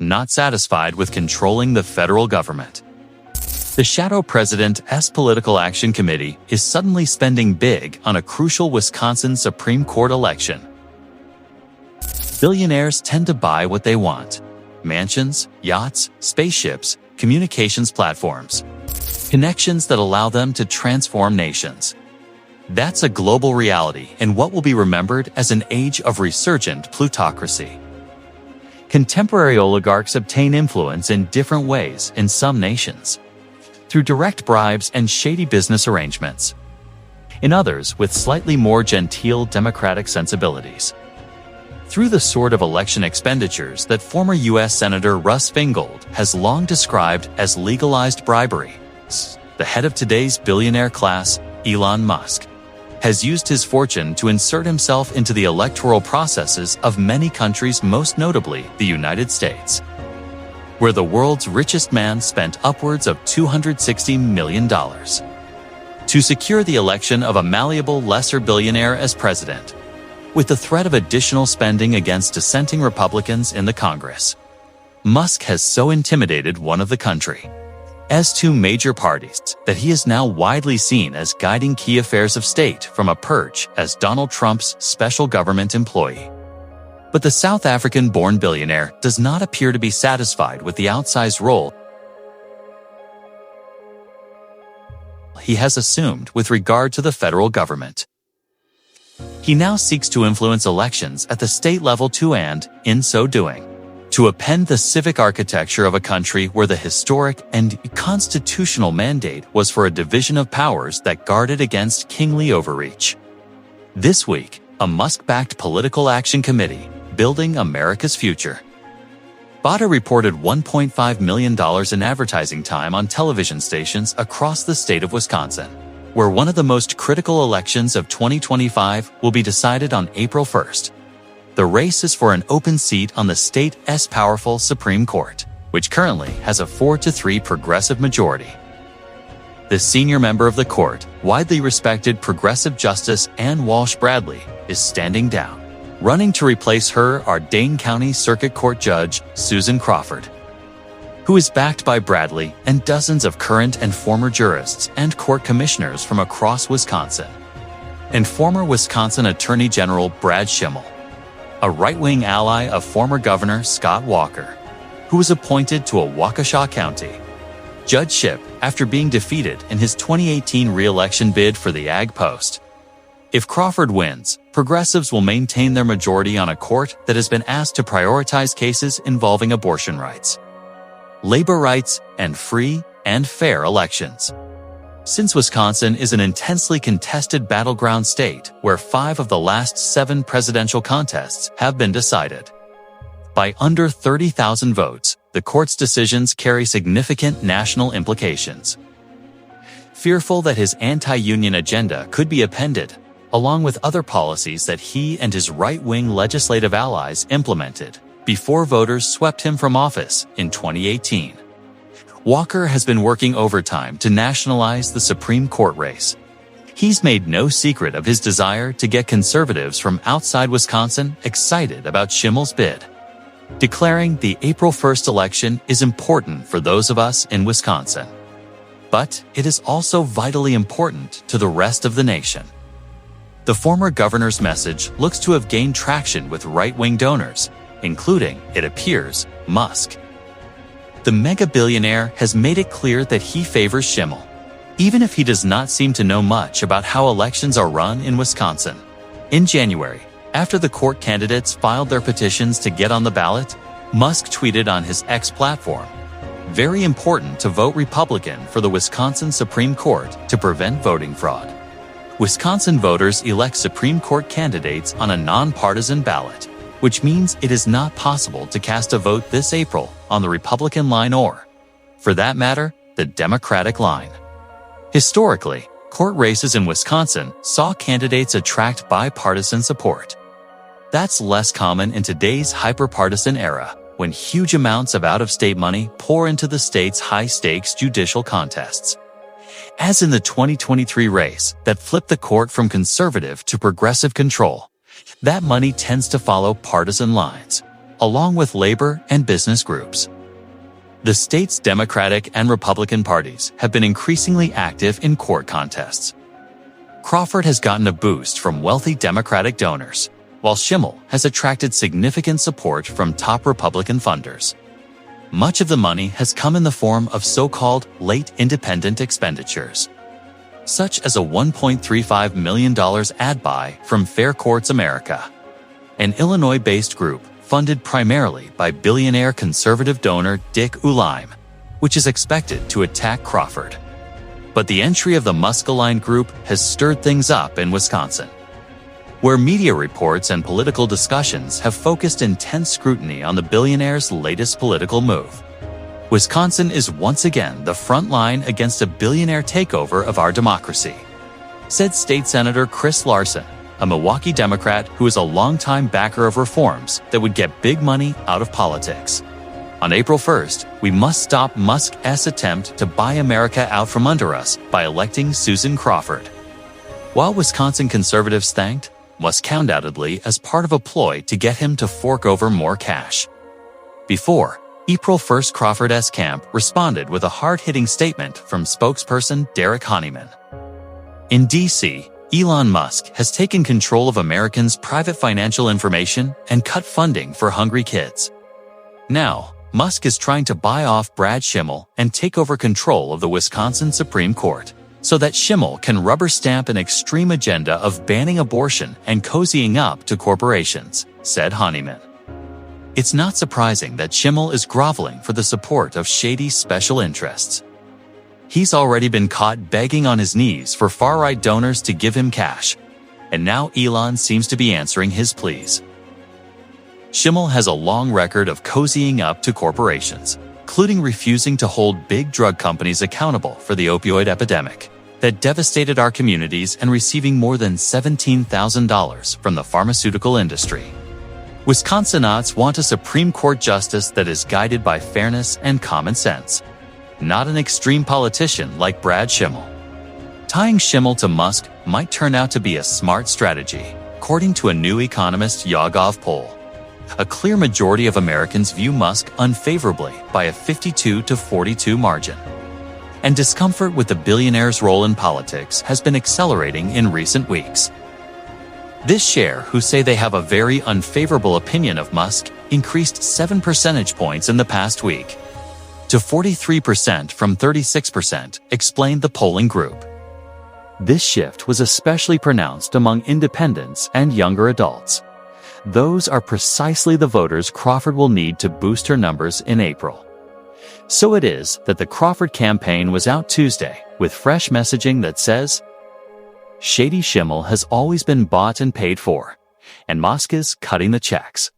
not satisfied with controlling the federal government. The shadow president's political action committee is suddenly spending big on a crucial Wisconsin Supreme Court election. Billionaires tend to buy what they want: mansions, yachts, spaceships, communications platforms, connections that allow them to transform nations. That's a global reality in what will be remembered as an age of resurgent plutocracy. Contemporary oligarchs obtain influence in different ways in some nations, through direct bribes and shady business arrangements. In others, with slightly more genteel democratic sensibilities, through the sort of election expenditures that former U.S. Senator Russ Feingold has long described as legalized bribery. The head of today's billionaire class, Elon Musk, has used his fortune to insert himself into the electoral processes of many countries, most notably the United States, where the world's richest man spent upwards of $260 million to secure the election of a malleable lesser billionaire as president, with the threat of additional spending against dissenting Republicans in the Congress. Musk has so intimidated one of the country's two major parties that he is now widely seen as guiding key affairs of state from a perch as Donald Trump's special government employee. But the South African-born billionaire does not appear to be satisfied with the outsized role he has assumed with regard to the federal government. He now seeks to influence elections at the state level too, and, in so doing, to append the civic architecture of a country where the historic and constitutional mandate was for a division of powers that guarded against kingly overreach. This week, a Musk-backed political action committee, Building America's Future, BATA reported $1.5 million in advertising time on television stations across the state of Wisconsin, where one of the most critical elections of 2025 will be decided on April 1st. The race is for an open seat on the state's powerful Supreme Court, which currently has a 4-3 progressive majority. The senior member of the court, widely respected progressive Justice Ann Walsh Bradley, is standing down. Running to replace her are Dane County Circuit Court Judge Susan Crawford, who is backed by Bradley and dozens of current and former jurists and court commissioners from across Wisconsin, and former Wisconsin Attorney General Brad Schimmel, a right-wing ally of former Governor Scott Walker, who was appointed to a Waukesha County judgeship after being defeated in his 2018 re-election bid for the Ag post. If Crawford wins, progressives will maintain their majority on a court that has been asked to prioritize cases involving abortion rights, labor rights, and free and fair elections. Since Wisconsin is an intensely contested battleground state where 5 of the last 7 presidential contests have been decided by under 30,000 votes, the court's decisions carry significant national implications. Fearful that his anti-union agenda could be appended, along with other policies that he and his right-wing legislative allies implemented before voters swept him from office in 2018. Walker has been working overtime to nationalize the Supreme Court race. He's made no secret of his desire to get conservatives from outside Wisconsin excited about Schimmel's bid, declaring the April 1st election is important for those of us in Wisconsin. But it is also vitally important to the rest of the nation. The former governor's message looks to have gained traction with right-wing donors, including, it appears, Musk. The mega-billionaire has made it clear that he favors Schimmel, even if he does not seem to know much about how elections are run in Wisconsin. In January, after the court candidates filed their petitions to get on the ballot, Musk tweeted on his X platform, "Very important to vote Republican for the Wisconsin Supreme Court to prevent voting fraud." Wisconsin voters elect Supreme Court candidates on a nonpartisan ballot, which means it is not possible to cast a vote this April on the Republican line or, for that matter, the Democratic line. Historically, court races in Wisconsin saw candidates attract bipartisan support. That's less common in today's hyper-partisan era, when huge amounts of out-of-state money pour into the state's high-stakes judicial contests. As in the 2023 race that flipped the court from conservative to progressive control, that money tends to follow partisan lines. along with labor and business groups. The state's Democratic and Republican parties have been increasingly active in court contests. Crawford has gotten a boost from wealthy Democratic donors, while Schimmel has attracted significant support from top Republican funders. Much of the money has come in the form of so-called late independent expenditures, such as a $1.35 million ad buy from Fair Courts America, an Illinois-based group funded primarily by billionaire conservative donor Dick Uihlein, which is expected to attack Crawford. But the entry of the Musk-aligned group has stirred things up in Wisconsin, where media reports and political discussions have focused intense scrutiny on the billionaire's latest political move. Wisconsin is once again the front line against a billionaire takeover of our democracy, said State Senator Chris Larson, a Milwaukee Democrat who is a longtime backer of reforms that would get big money out of politics. On April 1st, we must stop Musk's attempt to buy America out from under us by electing Susan Crawford. While Wisconsin conservatives thanked Musk undoubtedly as part of a ploy to get him to fork over more cash. Before April 1st, Crawford's camp responded with a hard-hitting statement from spokesperson Derek Honeyman. In D.C., Elon Musk has taken control of Americans' private financial information and cut funding for hungry kids. Now, Musk is trying to buy off Brad Schimmel and take over control of the Wisconsin Supreme Court, so that Schimmel can rubber stamp an extreme agenda of banning abortion and cozying up to corporations, said Honeyman. It's not surprising that Schimmel is groveling for the support of shady special interests. He's already been caught begging on his knees for far-right donors to give him cash, and now Elon seems to be answering his pleas. Schimmel has a long record of cozying up to corporations, including refusing to hold big drug companies accountable for the opioid epidemic that devastated our communities and receiving more than $17,000 from the pharmaceutical industry. Wisconsinites want a Supreme Court justice that is guided by fairness and common sense, not an extreme politician like Brad Schimmel. Tying Schimmel to Musk might turn out to be a smart strategy, according to a New Economist YouGov poll. A clear majority of Americans view Musk unfavorably by a 52-42 margin. And discomfort with the billionaire's role in politics has been accelerating in recent weeks. This share, who say they have a very unfavorable opinion of Musk, increased 7 percentage points in the past week, to 43% from 36%, explained the polling group. This shift was especially pronounced among independents and younger adults. Those are precisely the voters Crawford will need to boost her numbers in April. So it is that the Crawford campaign was out Tuesday with fresh messaging that says, "Shady Schimmel has always been bought and paid for, and Musk is cutting the checks."